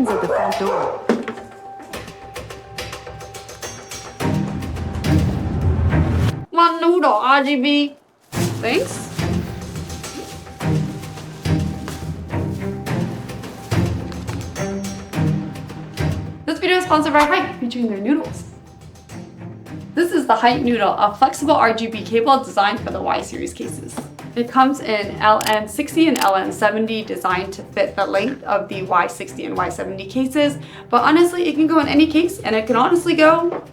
opens at the front door. My noodle RGB. Thanks. This video is sponsored by HYTE, featuring their noodles. This is the HYTE Noodle, a flexible RGB cable designed for the Y series cases. It comes in LN60 and LN70, designed to fit the length of the Y60 and Y70 cases, but honestly, it can go in any case, and it can honestly go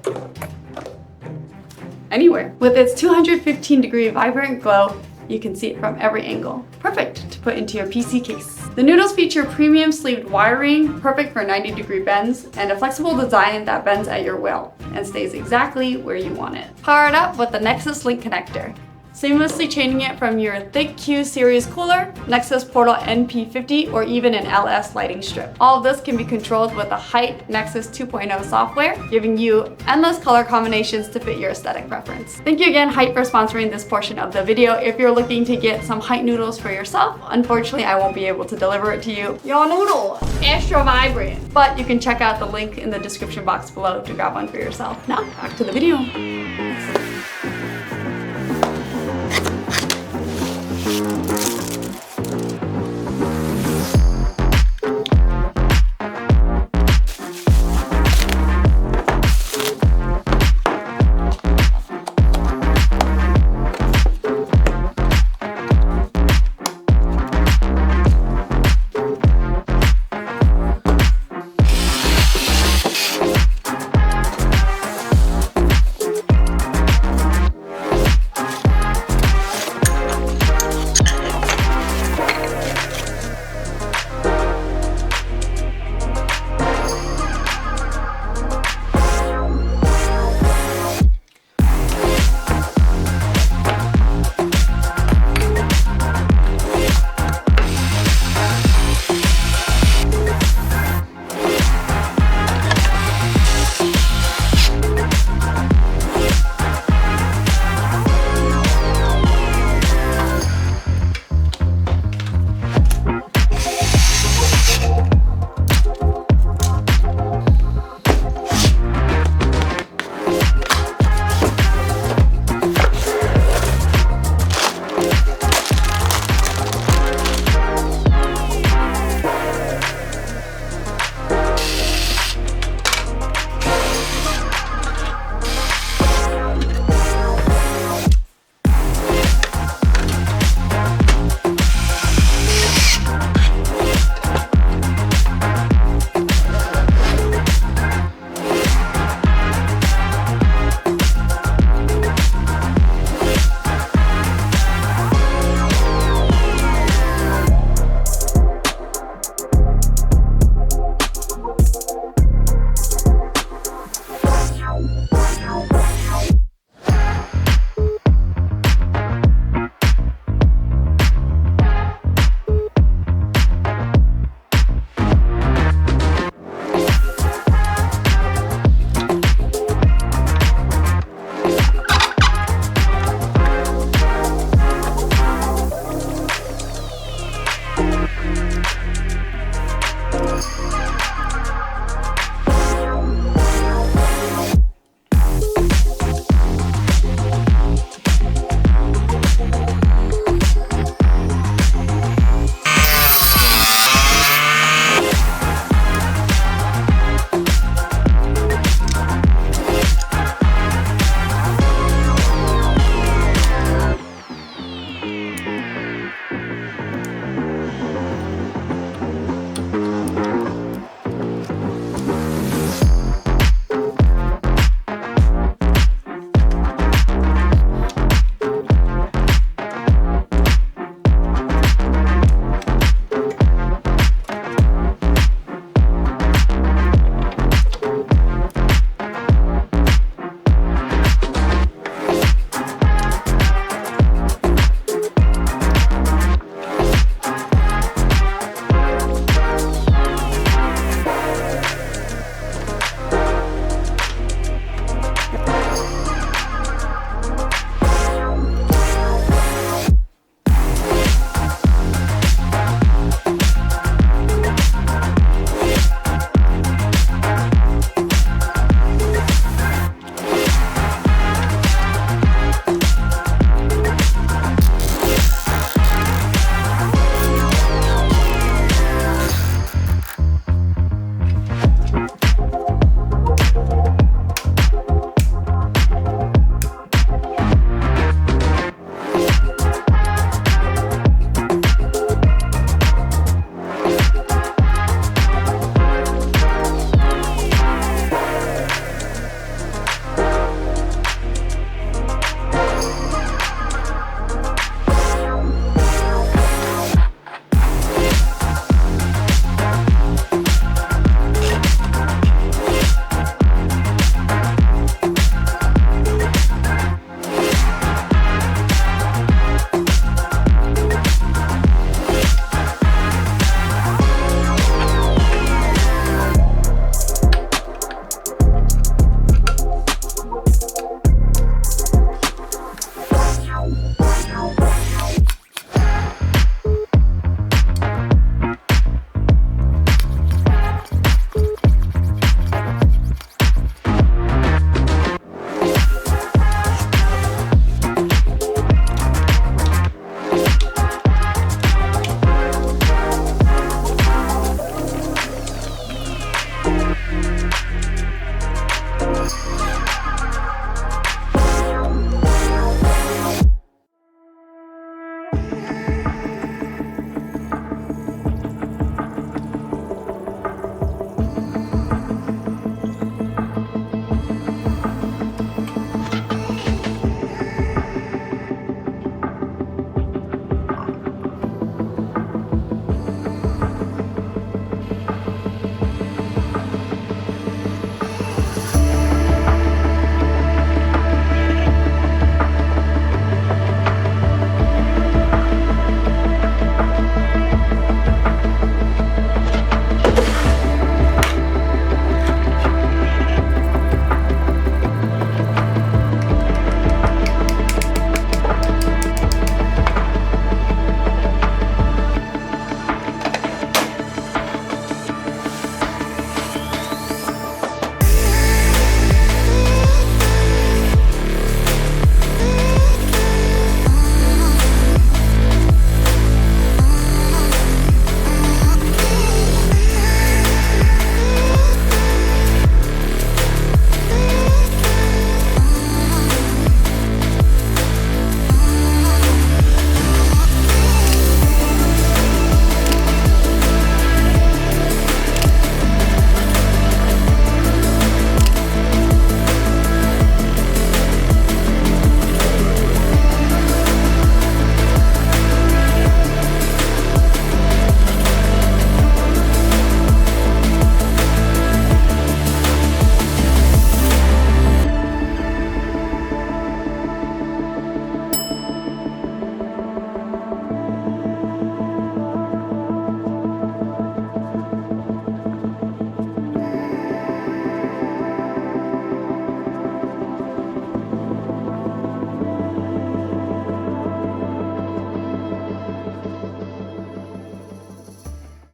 anywhere. With its 215-degree vibrant glow, you can see it from every angle. Perfect to put into your PC case. The noodles feature premium sleeved wiring, perfect for 90-degree bends, and a flexible design that bends at your will and stays exactly where you want it. Power it up with the Nexus Link connector, seamlessly chaining it from your thick Q series cooler, Nexus Portal NP50, or even an LS lighting strip. All of this can be controlled with the HYTE Nexus 2.0 software, giving you endless color combinations to fit your aesthetic preference. Thank you again, HYTE, for sponsoring this portion of the video. If you're looking to get some HYTE noodles for yourself, unfortunately I won't be able to deliver it to you. Your noodle, extra vibrant. But you can check out the link in the description box below to grab one for yourself. Now, back to the video.